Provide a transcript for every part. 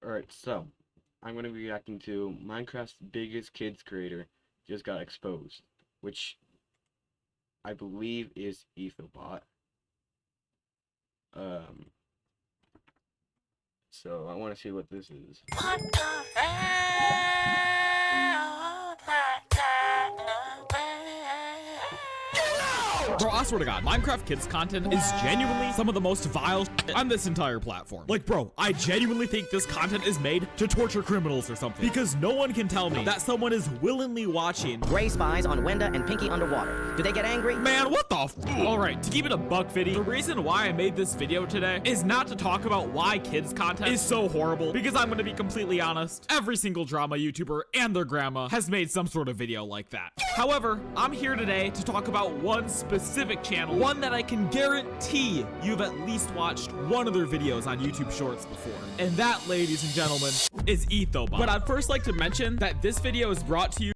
Alright, so I'm going to be reacting to Minecraft's biggest kids creator just got exposed, which I believe is Ethobot. So I want to see what this is. What the hell? Bro, I swear to God, Minecraft Kids content is genuinely some of the most vile shit on this entire platform. Like, bro, I genuinely think this content is made to torture criminals or something. Because no one can tell me that someone is willingly watching Gray spies on Wenda and Pinky underwater. Do they get angry? Man, what the f? Alright, to keep it a buck fitty, the reason why I made this video today is not to talk about why kids content is so horrible, because I'm gonna be completely honest, every single drama YouTuber and their grandma has made some sort of video like that. However, I'm here today to talk about one specific channel, one that I can guarantee you've at least watched one of their videos on YouTube Shorts before. And that, ladies and gentlemen, is Ethobot. But I'd first like to mention that this video is brought to you.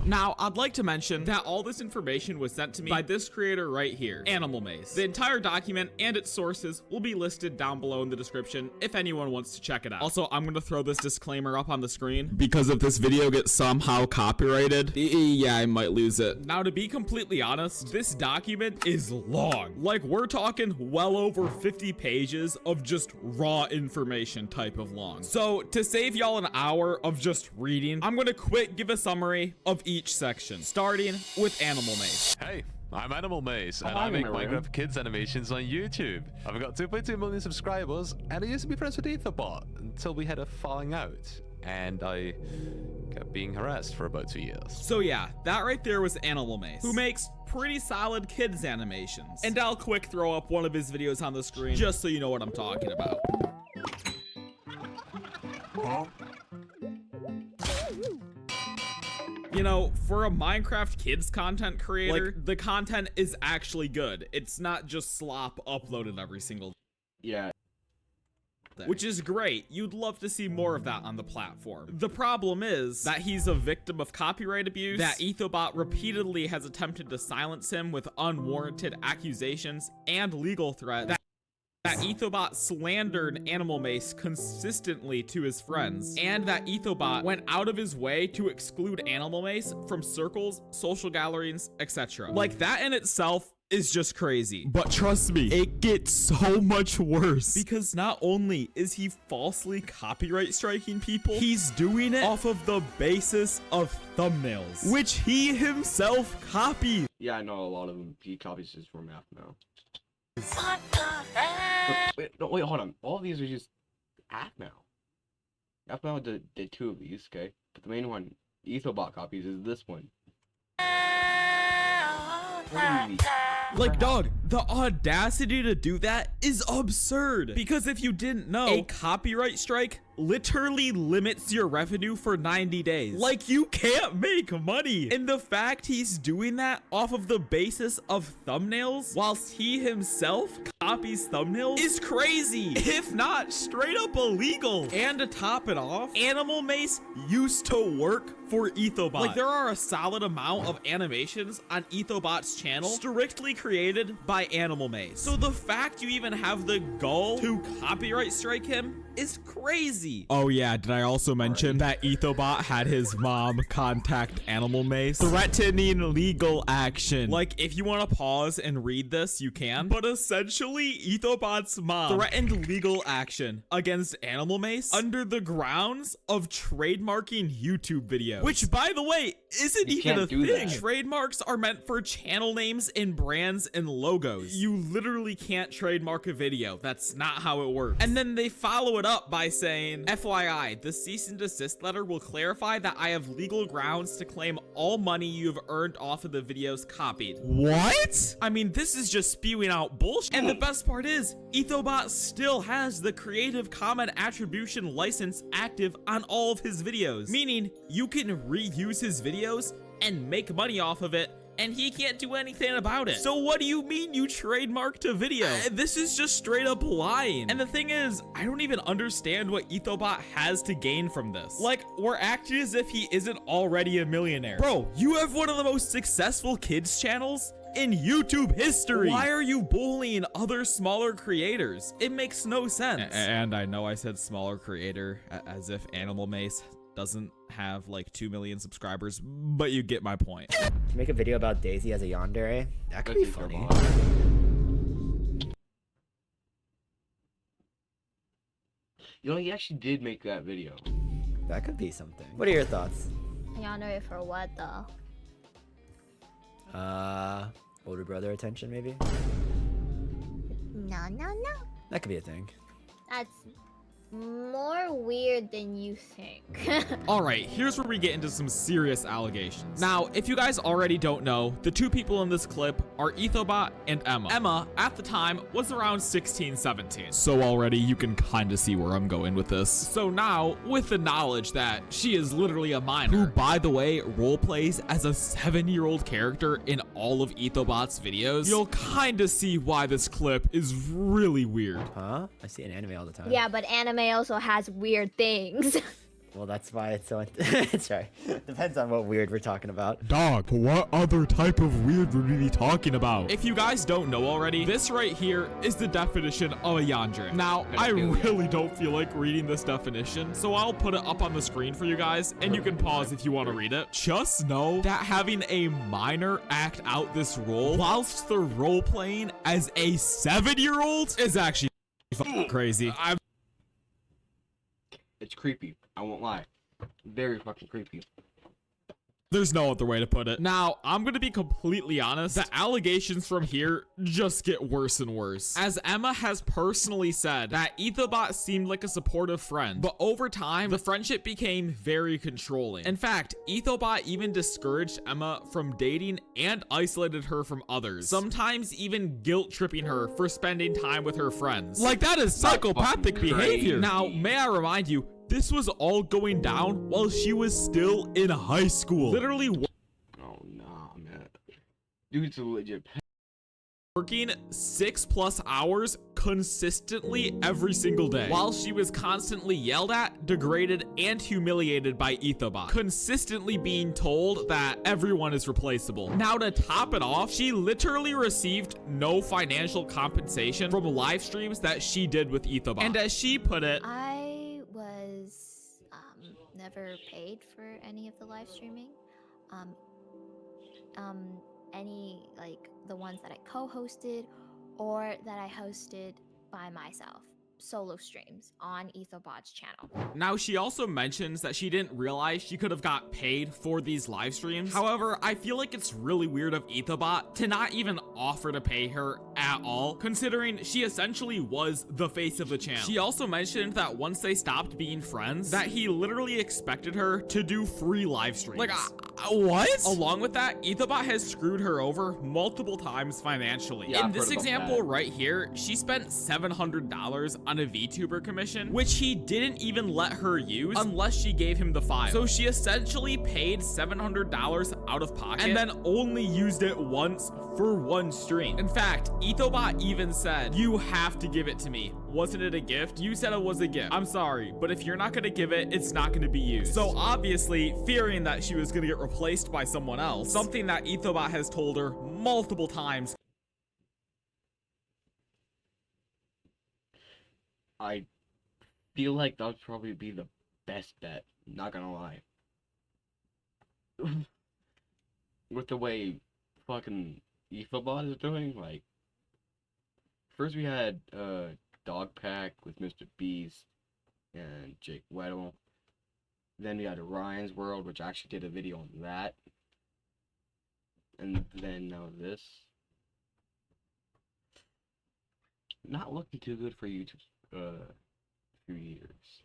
Now, I'd like to mention that all this information was sent to me by this creator right here, Animal Maze. The entire document and its sources will be listed down below in the description if anyone wants to check it out. Also, I'm going to throw this disclaimer up on the screen, because if this video gets somehow copyrighted, yeah, I might lose it. Now, to be completely honest, this document is long. Like, we're talking well over 50 pages of just raw information type of long. So, to save y'all an hour of just reading, I'm going to quick give a summary of each section, starting with Animal Maze. Hey, I'm Animal Maze, and Hi, I make Maria. Minecraft Kids animations on YouTube. I've got 2.2 million subscribers, and I used to be friends with Ethobot until we had a falling out, and I kept being harassed for about 2 years. So yeah, that right there was Animal Maze, who makes pretty solid kids animations. And I'll quick throw up one of his videos on the screen, just so you know what I'm talking about. You know, for a Minecraft Kids content creator, like, the content is actually good. It's not just slop uploaded every single day. Yeah. Which is great. You'd love to see more of that on the platform. The problem is that he's a victim of copyright abuse, that Ethobot repeatedly has attempted to silence him with unwarranted accusations and legal threats, that Ethobot slandered Animal Maze consistently to his friends, and that Ethobot went out of his way to exclude Animal Maze from circles, social gatherings, etc. Like, that in itself is just crazy. But trust me, it gets so much worse, because not only is he falsely copyright striking people, he's doing it off of the basis of thumbnails, which he himself copied. Yeah, I know a lot of them. He copies just from math now. What the hell? Wait, hold on. All of these are just Athmail. Athmail did two of these, okay? But the main one, Ethobot copies, is this one. What do you Like, dog, the audacity to do that is absurd. Because if you didn't know, a copyright strike literally limits your revenue for 90 days. Like, you can't make money. And the fact he's doing that off of the basis of thumbnails, whilst he himself copies thumbnails, is crazy, if not straight up illegal. And to top it off, Animal Maze used to work for Ethobot. Like, there are a solid amount of animations on Ethobot's channel strictly created by Animal Maze. So the fact you even have the gall to copyright strike him is crazy. Oh yeah, did I also mention that Ethobot had his mom contact Animal Maze, threatening legal action? Like, if you want to pause and read this, you can. But essentially, Ethobot's mom threatened legal action against Animal Maze under the grounds of trademarking YouTube videos. Which, by the way, isn't You even a can't do thing. that. Trademarks are meant for channel names and brands and logos. You literally can't trademark a video. That's not how it works. And then they follow it up by saying, FYI, the cease and desist letter will clarify that I have legal grounds to claim all money you have earned off of the videos copied. What? I mean, this is just spewing out bullshit. And the best part is, Ethobot still has the Creative Commons Attribution license active on all of his videos, meaning you can reuse his videos and make money off of it, and he can't do anything about it. So what do you mean you trademarked a video? This is just straight up lying. And the thing is, I don't even understand what Ethobot has to gain from this. Like, we're acting as if he isn't already a millionaire. Bro, you have one of the most successful kids channels in YouTube history. Why are you bullying other smaller creators? It makes no sense. And I know I said smaller creator as if Animal Mace doesn't have like 2 million subscribers, but you get my point. To make a video about Daisy as a yandere, that could be funny. You know, he actually did make that video. That could be something. What are your thoughts? Yandere for what though? Older brother attention maybe? No. That could be a thing. That's more weird than you think. Alright, here's where we get into some serious allegations. Now, if you guys already don't know, the two people in this clip are Ethobot and Emma. Emma, at the time, was around 16, 17. So already you can kind of see where I'm going with this. So now, with the knowledge that she is literally a minor, who, by the way, roleplays as a 7-year-old character in all of Ethobot's videos, you'll kind of see why this clip is really weird. Huh? I see an anime all the time. Yeah, but anime also has weird things. Well, that's why it's so... Sorry. Depends on what weird we're talking about. Dog, what other type of weird would we be talking about? If you guys don't know already, this right here is the definition of a yandere. Now, I really don't feel like reading this definition, so I'll put it up on the screen for you guys, and you can pause if you want to read it. Just know that having a minor act out this role whilst they're role-playing as a 7-year-old is actually fucking crazy. It's creepy. I won't lie. Very fucking creepy. There's no other way to put it. Now, I'm gonna be completely honest. The allegations from here just get worse and worse. As Emma has personally said that Ethobot seemed like a supportive friend, but over time, the friendship became very controlling. In fact, Ethobot even discouraged Emma from dating and isolated her from others, sometimes even guilt-tripping her for spending time with her friends. Like, that is psychopathic behavior. Now, may I remind you, this was all going down while she was still in high school. Literally Oh, nah, man. Dude's a legit working 6+ hours consistently every single day, while she was constantly yelled at, degraded, and humiliated by Ethobot, consistently being told that everyone is replaceable. Now, to top it off, she literally received no financial compensation from live streams that she did with Ethobot. And as she put it, I was never paid for any of the live streaming. Any like the ones that I co-hosted or that I hosted by myself. Solo streams on Ethobot's channel. now she also mentions that she didn't realize she could have got paid for these live streams. However, I feel like it's really weird of Ethobot to not even offer to pay her at all, considering she essentially was the face of the channel. She also mentioned that once they stopped being friends, that he literally expected her to do free live streams. Like, what? Along with that, Ethobot has screwed her over multiple times financially. Yeah, In I've this heard about example that. right here, she spent $700 on a VTuber commission, which he didn't even let her use unless she gave him the file. So she essentially paid $700 out of pocket and then only used it once for one stream. In fact, Ethobot even said, "You have to give it to me. Wasn't it a gift? You said it was a gift. I'm sorry, but if you're not gonna give it, it's not gonna be used." So obviously, fearing that she was gonna get replaced by someone else, something that Ethobot has told her multiple times, I feel like that would probably be the best bet. Not gonna lie. With the way fucking Ethobot is doing, like, first we had Dog Pack with Mr. Beast and Jake Weddle. Then we had Ryan's World, which I actually did a video on that. And then now this. Not looking too good for YouTube. Few years.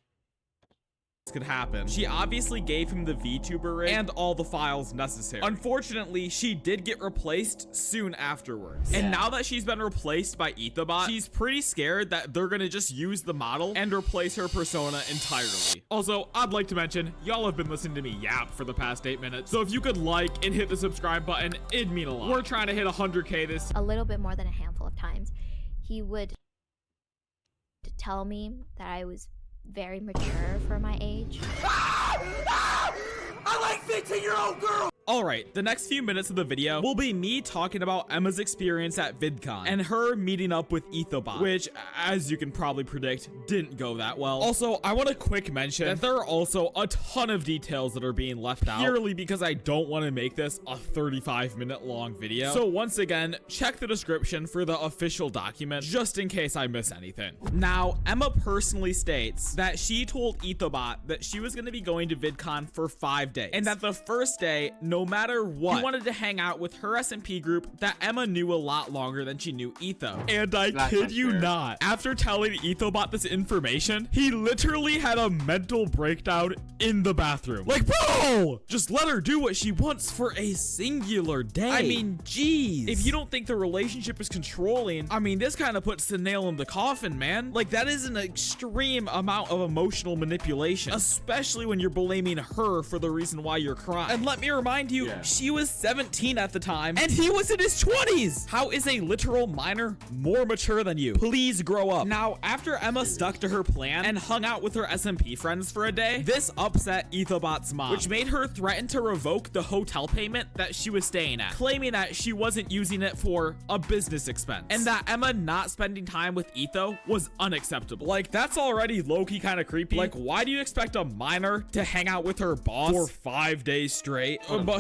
could happen. She obviously gave him the VTuber rig and all the files necessary. Unfortunately, she did get replaced soon afterwards. And now that she's been replaced by Ethobot, she's pretty scared that they're gonna just use the model and replace her persona entirely. Also, I'd like to mention, y'all have been listening to me yap for the past 8 minutes, so if you could like and hit the subscribe button, it'd mean a lot. We're trying to hit 100K this A little bit more than a handful of times, he would tell me that I was very mature for my age. I like 15-year-old girls! Alright, the next few minutes of the video will be me talking about Emma's experience at VidCon and her meeting up with Ethobot, which, as you can probably predict, didn't go that well. Also, I want to quick mention that there are also a ton of details that are being left out purely because I don't want to make this a 35-minute long video. So once again, check the description for the official document just in case I miss anything. Now, Emma personally states that she told Ethobot that she was going to be going to VidCon for 5 days and that the first day, no matter what, he wanted to hang out with her SMP group that Emma knew a lot longer than she knew Etho. And I kid you not, after telling Ethobot this information, he literally had a mental breakdown in the bathroom. Like, bro, just let her do what she wants for a singular day. I mean, geez. If you don't think the relationship is controlling, I mean, this kind of puts the nail in the coffin, man. Like, that is an extreme amount of emotional manipulation, especially when you're blaming her for the reason why you're crying. And let me remind you, she was 17 at the time, and he was in his 20s. How is a literal minor more mature than you? Please grow up. Now, after Emma stuck to her plan and hung out with her SMP friends for a day, this upset Ethobot's mom, which made her threaten to revoke the hotel payment that she was staying at, claiming that she wasn't using it for a business expense, and that Emma not spending time with Etho was unacceptable. Like, that's already low-key kind of creepy. Like, why do you expect a minor to hang out with her boss for 5 days straight? But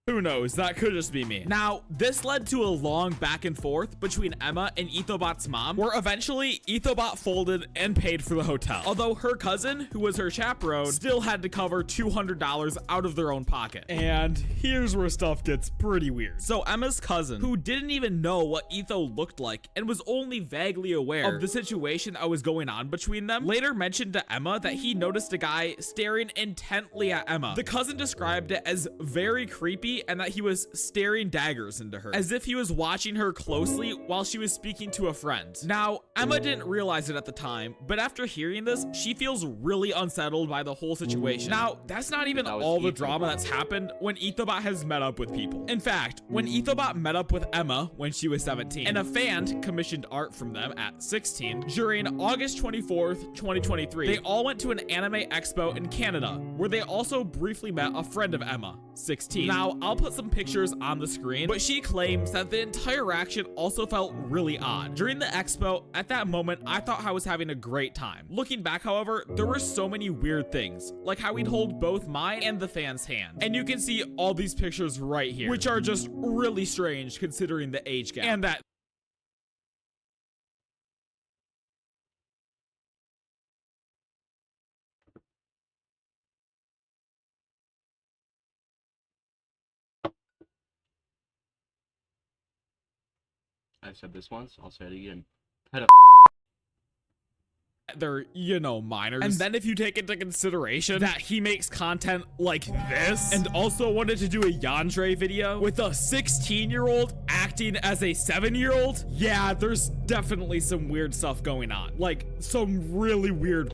who knows? That could just be me. Now, this led to a long back and forth between Emma and Ethobot's mom, where eventually Ethobot folded and paid for the hotel. Although her cousin, who was her chaperone, still had to cover $200 out of their own pocket. And here's where stuff gets pretty weird. So Emma's cousin, who didn't even know what Etho looked like and was only vaguely aware of the situation that was going on between them, later mentioned to Emma that he noticed a guy staring intently at Emma. The cousin described it as very creepy and that he was staring daggers into her, as if he was watching her closely while she was speaking to a friend. Now, Emma didn't realize it at the time, but after hearing this, she feels really unsettled by the whole situation. Now, that's not even all the drama that's happened when Ethobot has met up with people. In fact, when Ethobot met up with Emma when she was 17, and a fan commissioned art from them at 16, during August 24th, 2023, they all went to an anime expo in Canada, where they also briefly met a friend of Emma, 16. Now, I'll put some pictures on the screen, but she claims that the entire action also felt really odd. During the expo, at that moment, I thought I was having a great time. Looking back, however, there were so many weird things, like how we'd hold both mine and the fan's hand. And you can see all these pictures right here, which are just really strange considering the age gap. And that I've said this once, I'll say it again. they're, you know, minors. And then if you take into consideration that he makes content like this and also wanted to do a Yandere video with a 16-year-old acting as a 7-year-old, yeah, there's definitely some weird stuff going on. Like, some really weird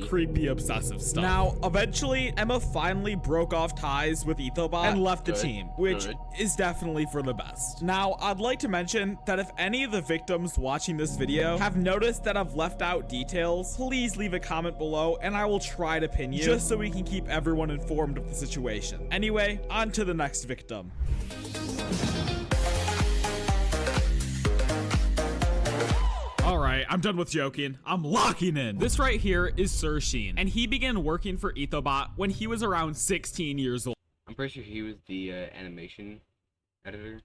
creepy obsessive stuff. Now, eventually, Emma finally broke off ties with Ethobot and left the team, which is definitely for the best. Now, I'd like to mention that if any of the victims watching this video have noticed that I've left out details, please leave a comment below and I will try to pin you, just so we can keep everyone informed of the situation. Anyway, on to the next victim. Alright, I'm done with joking. I'm locking in. This right here is Sir Sheen, and he began working for Ethobot when he was around 16 years old. I'm pretty sure he was the animation editor.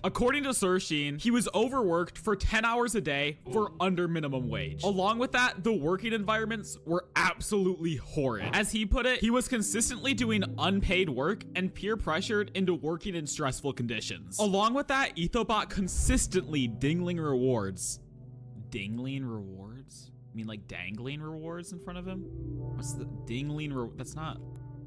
According to Sir Sheen, he was overworked for 10 hours a day for under minimum wage. Along with that, the working environments were absolutely horrid. As he put it, he was consistently doing unpaid work and peer pressured into working in stressful conditions. Along with that, Ethobot consistently dingling rewards. Dingling rewards? I mean like dangling rewards in front of him? What's the dingling? That's not.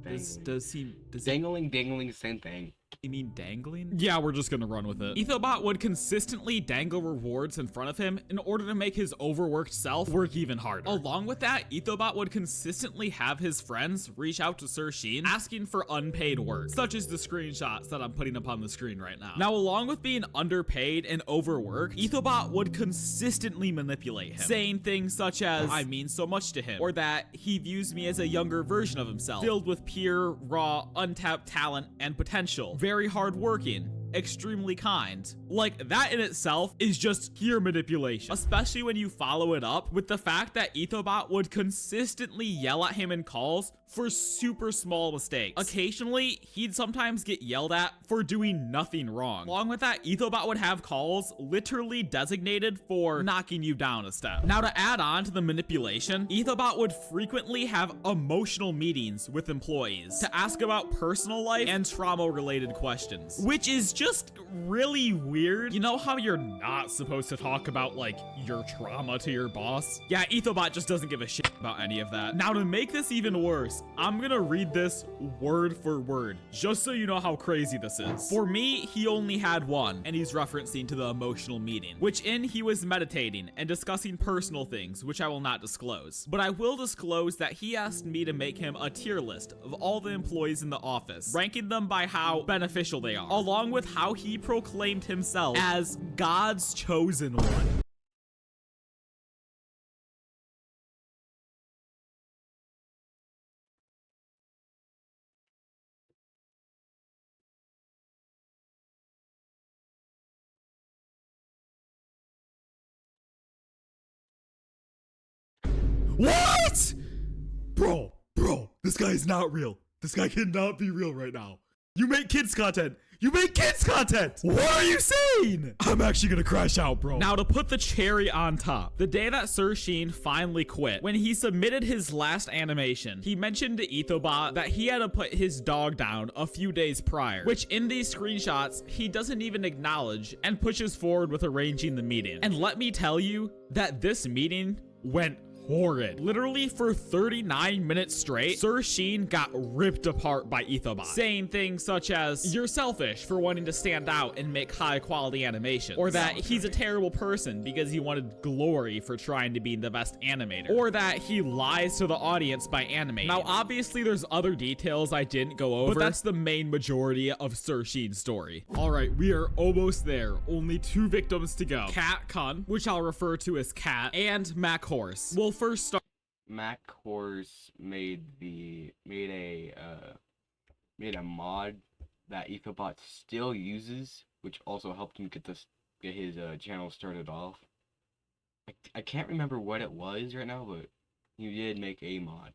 Does he? Dangling, same thing. You mean dangling? Yeah, we're just gonna run with it. Ethobot would consistently dangle rewards in front of him in order to make his overworked self work even harder. Along with that, Ethobot would consistently have his friends reach out to Sir Sheen asking for unpaid work, such as the screenshots that I'm putting up on the screen right now. Now, along with being underpaid and overworked, Ethobot would consistently manipulate him, saying things such as, I mean so much to him, or that he views me as a younger version of himself, filled with pure, raw, untapped talent and potential. Very hardworking, extremely kind. Like, that in itself is just pure manipulation, especially when you follow it up with the fact that Ethobot would consistently yell at him in calls for super small mistakes. Occasionally, he'd sometimes get yelled at for doing nothing wrong. Along with that, Ethobot would have calls literally designated for knocking you down a step. Now, to add on to the manipulation, Ethobot would frequently have emotional meetings with employees to ask about personal life and trauma-related questions, which is just really weird. You know how you're not supposed to talk about, like, your trauma to your boss? Yeah, Ethobot just doesn't give a shit about any of that. Now, to make this even worse, I'm gonna read this word for word, just so you know how crazy this is. For me, he only had one, and he's referencing to the emotional meeting, which in he was meditating and discussing personal things, which I will not disclose. But I will disclose that he asked me to make him a tier list of all the employees in the office, ranking them by how beneficial they are, along with how he proclaimed himself as God's chosen one. What? Bro, this guy's not real. This guy cannot be real right now. You make kids content. You make kids content! What are you saying? I'm actually gonna crash out, bro. Now, to put the cherry on top, the day that Sir Sheen finally quit, when he submitted his last animation, he mentioned to Ethobot that he had to put his dog down a few days prior, which in these screenshots, he doesn't even acknowledge and pushes forward with arranging the meeting. And let me tell you that this meeting went horrid. Literally for 39 minutes straight, Sir Sheen got ripped apart by Ethobot, saying things such as, you're selfish for wanting to stand out and make high quality animations, or that he's a terrible person because he wanted glory for trying to be the best animator, or that he lies to the audience by animating. Now, obviously there's other details I didn't go over, but that's the main majority of Sir Sheen's story. All right, we are almost there. Only 2 victims to go. Cat Kun, which I'll refer to as Cat, and Mac Horse. We'll first start. Mac Horse made a mod that Ethobot still uses, which also helped him get his channel started off. I can't remember what it was right now, but he did make a mod.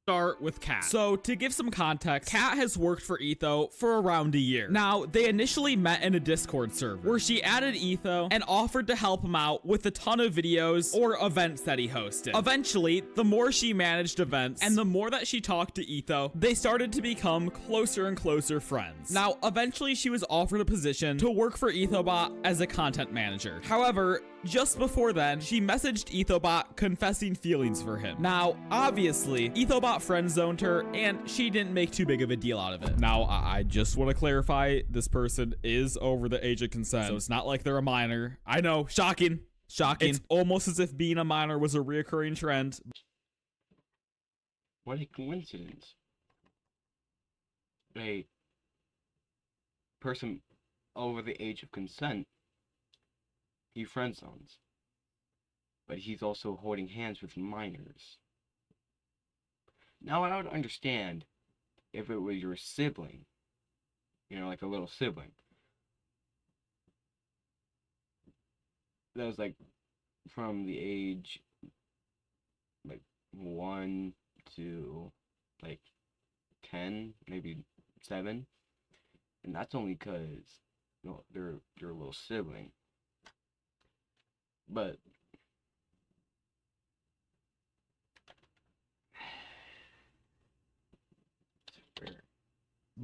Start with Kat. So, to give some context, Kat has worked for Etho for around a year. Now, they initially met in a Discord server where she added Etho and offered to help him out with a ton of videos or events that he hosted. Eventually, the more she managed events and the more that she talked to Etho, they started to become closer and closer friends. Now, eventually she was offered a position to work for Ethobot as a content manager. However, just before then, she messaged Ethobot confessing feelings for him. Now, obviously, Ethobot friend-zoned her, and she didn't make too big of a deal out of it. Now, I just want to clarify, this person is over the age of consent, so it's not like they're a minor. I know, shocking. It's almost as if being a minor was a reoccurring trend. What a coincidence. A person over the age of consent, he friend zones, but he's also holding hands with minors. Now, I would understand if it was your sibling, you know, like a little sibling, that was like from the age like 1 to like 10, maybe 7, and that's only because, you know, they're a little sibling. But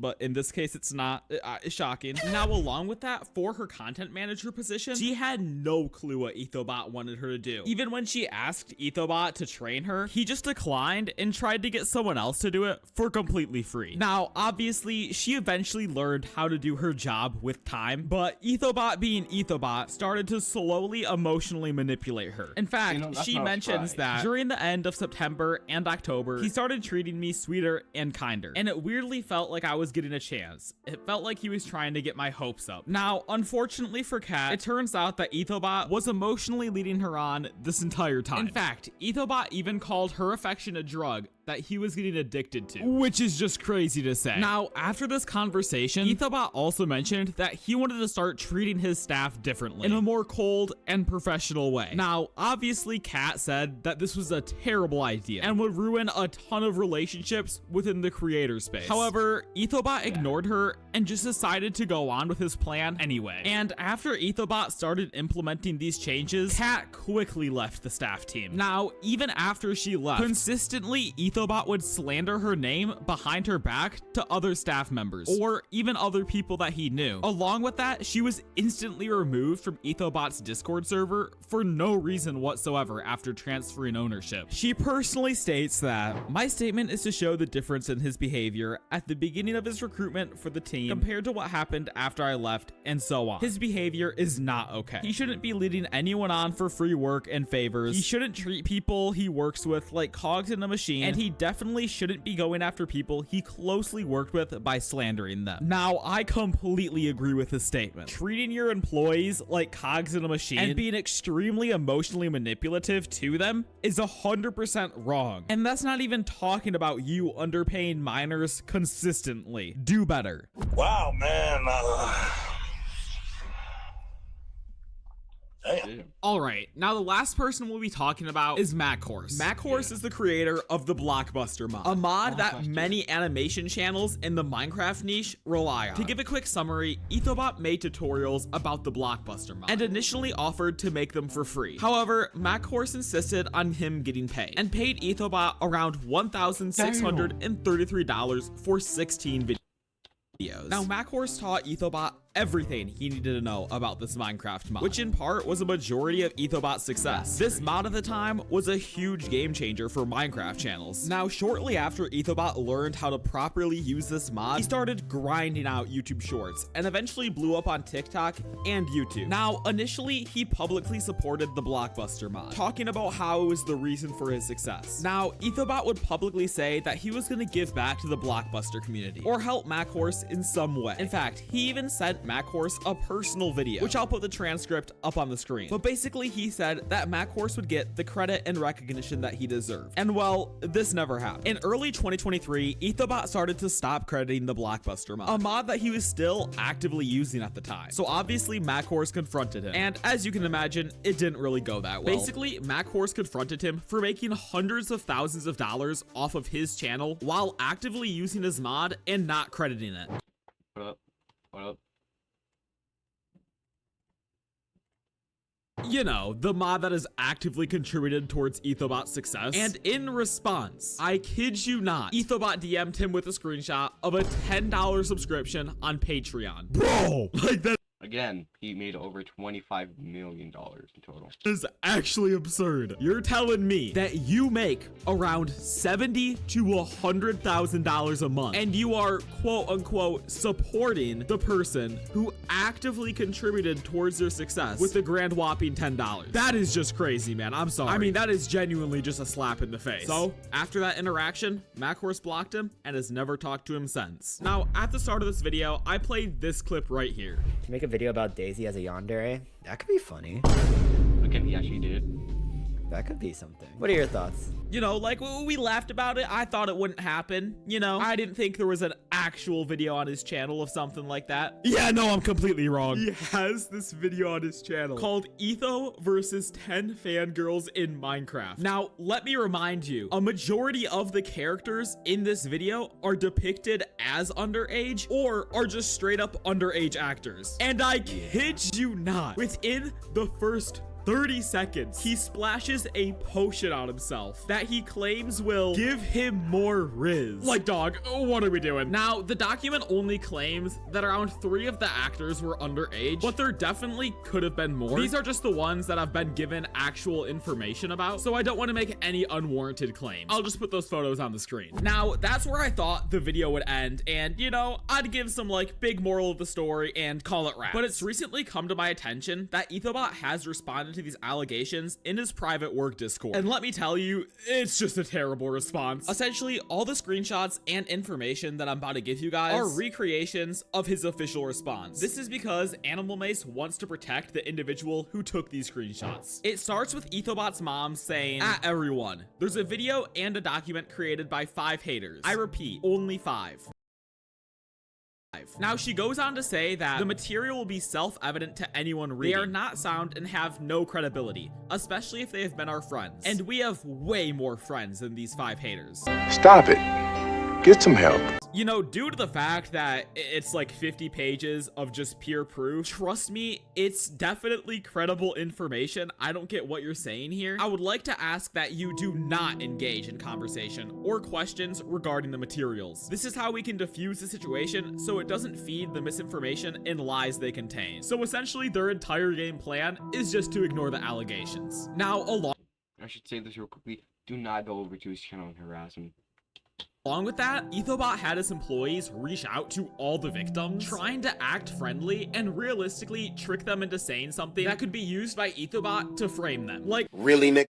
but in this case, it's not shocking. Now, along with that, for her content manager position, she had no clue what Ethobot wanted her to do. Even when she asked Ethobot to train her, he just declined and tried to get someone else to do it for completely free. Now, obviously, she eventually learned how to do her job with time, but Ethobot, being Ethobot, started to slowly emotionally manipulate her. In fact, that's she not mentions right. that during the end of September and October, he started treating me sweeter and kinder, and it weirdly felt like I was getting a chance. It felt like he was trying to get my hopes up. Now, unfortunately for Kat, it turns out that Ethobot was emotionally leading her on this entire time. In fact, Ethobot even called her affection a drug that he was getting addicted to, which is just crazy to say. Now, after this conversation, Ethobot also mentioned that he wanted to start treating his staff differently, in a more cold and professional way. Now, obviously, Kat said that this was a terrible idea and would ruin a ton of relationships within the creator space. However, Ethobot ignored her and just decided to go on with his plan anyway. And after Ethobot started implementing these changes, Kat quickly left the staff team. Now, even after she left, consistently Ethobot would slander her name behind her back to other staff members, or even other people that he knew. Along with that, she was instantly removed from Ethobot's Discord server for no reason whatsoever after transferring ownership. She personally states that, "My statement is to show the difference in his behavior at the beginning of his recruitment for the team compared to what happened after I left, and so on. His behavior is not okay. He shouldn't be leading anyone on for free work and favors. He shouldn't treat people he works with like cogs in a machine, and he definitely shouldn't be going after people he closely worked with by slandering them." Now, I completely agree with his statement. Treating your employees like cogs in a machine and being extremely emotionally manipulative to them is 100% wrong. And that's not even talking about you underpaying minors consistently. Do better. Wow, man. Damn. All right, now the last person we'll be talking about is Matt Horse. Matt Horse is the creator of the Blockbuster mod, a mod that many animation channels in the Minecraft niche rely on. To give a quick summary, Ethobot made tutorials about the Blockbuster mod and initially offered to make them for free. However, Matt Horse insisted on him getting paid and paid Ethobot around $1,633 for 16 videos. Now, Matt Horse taught Ethobot everything he needed to know about this Minecraft mod, which in part was a majority of Ethobot's success. This mod at the time was a huge game changer for Minecraft channels. Now, shortly after Ethobot learned how to properly use this mod, he started grinding out YouTube shorts and eventually blew up on TikTok and YouTube. Now, initially, he publicly supported the Blockbuster mod, talking about how it was the reason for his success. Now, Ethobot would publicly say that he was going to give back to the Blockbuster community or help Matt Horse in some way. In fact, he even sent Matt Horse a personal video, which I'll put the transcript up on the screen. But basically, he said that Matt Horse would get the credit and recognition that he deserved. And well, this never happened. In early 2023, Ethobot started to stop crediting the Blockbuster mod, a mod that he was still actively using at the time. So obviously, Matt Horse confronted him. And as you can imagine, it didn't really go that well. Basically, Matt Horse confronted him for making hundreds of thousands of dollars off of his channel while actively using his mod and not crediting it. What up? What up? You know, the mod that has actively contributed towards Ethobot's success. And in response, I kid you not, Ethobot DM'd him with a screenshot of a $10 subscription on Patreon. Bro, like that Again, he made over $25 million in total. is actually absurd. You're telling me that you make around $70,000 to $100,000 a month, and you are quote unquote supporting the person who actively contributed towards their success with the grand whopping $10. That is just crazy, man. I'm sorry. I mean, that is genuinely just a slap in the face. So after that interaction, Matt Horse blocked him and has never talked to him since. Now, at the start of this video, I played this clip right here. To make a video about Daisy as a yandere, that could be funny. Okay, he actually did. That could be something. What are your thoughts? You know, like we laughed about it. I thought it wouldn't happen. You know, I didn't think there was an actual video on his channel of something like that. Yeah, no, I'm completely wrong. He has this video on his channel called Etho versus 10 fangirls in Minecraft. Now, let me remind you, a majority of the characters in this video are depicted as underage or are just straight up underage actors. And I kid you not, within the first 30 seconds, he splashes a potion on himself that he claims will give him more riz. Like, dog, what are we doing? Now, the document only claims that around 3 of the actors were underage, but there definitely could have been more. These are just the ones that I've been given actual information about, so I don't want to make any unwarranted claims. I'll just put those photos on the screen. Now, that's where I thought the video would end, and, you know, I'd give some, like, big moral of the story and call it wraps. But it's recently come to my attention that Ethobot has responded to these allegations in his private work Discord. And let me tell you, it's just a terrible response. Essentially, all the screenshots and information that I'm about to give you guys are recreations of his official response. This is because Animal Mace wants to protect the individual who took these screenshots. It starts with Ethobot's mom saying, "At everyone, there's a video and a document created by 5 haters. I repeat, only 5. Now, she goes on to say that the material will be self-evident to anyone reading. They are not sound and have no credibility, especially if they have been our friends. And we have way more friends than these 5 haters. Stop it. Get some help. You know, due to the fact that it's like 50 pages of just pure proof, trust me, it's definitely credible information. I don't get what you're saying here. I would like to ask that you do not engage in conversation or questions regarding the materials. This is how we can diffuse the situation so it doesn't feed the misinformation and lies they contain. So essentially, their entire game plan is just to ignore the allegations. Now, I should say this real quickly. Do not go over to his channel and harass him. Along with that, Ethobot had his employees reach out to all the victims, trying to act friendly and realistically trick them into saying something that could be used by Ethobot to frame them. Like, Really, Nick?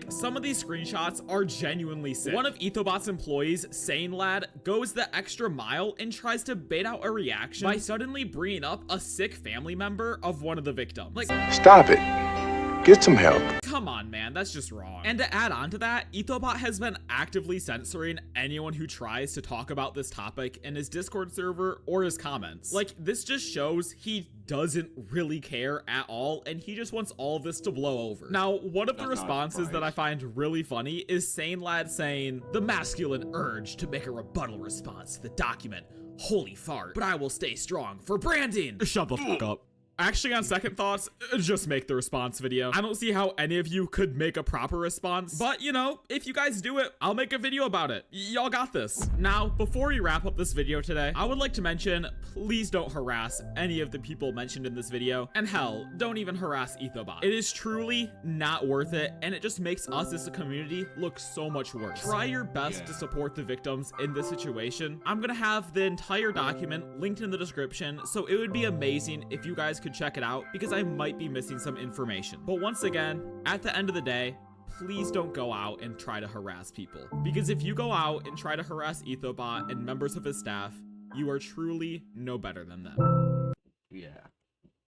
some of these screenshots are genuinely sick. One of Ethobot's employees, Sane Lad, goes the extra mile and tries to bait out a reaction by suddenly bringing up a sick family member of one of the victims. Like, Stop it. Get some help. come on, man, that's just wrong. And to add on to that, Ethobot has been actively censoring anyone who tries to talk about this topic in his Discord server or his comments. Like, this just shows he doesn't really care at all, and he just wants all of this to blow over. Now, one of the responses that I find really funny is Sane Lad saying, "The masculine urge to make a rebuttal response to the document. Holy fart, but I will stay strong for branding." Shut the fuck up. Actually, on second thoughts, just make the response video. I don't see how any of you could make a proper response, but you know, if you guys do it, I'll make a video about it. Y'all got this. Now, before we wrap up this video today, I would like to mention, please don't harass any of the people mentioned in this video, and hell, don't even harass Ethobot. It is truly not worth it, and it just makes us as a community look so much worse. Try your best to support the victims in this situation. I'm gonna have the entire document linked in the description, so it would be amazing if you guys could check it out, because I might be missing some information. But once again, at the end of the day, please don't go out and try to harass people, because if you go out and try to harass Ethobot and members of his staff, you are truly no better than them. Yeah.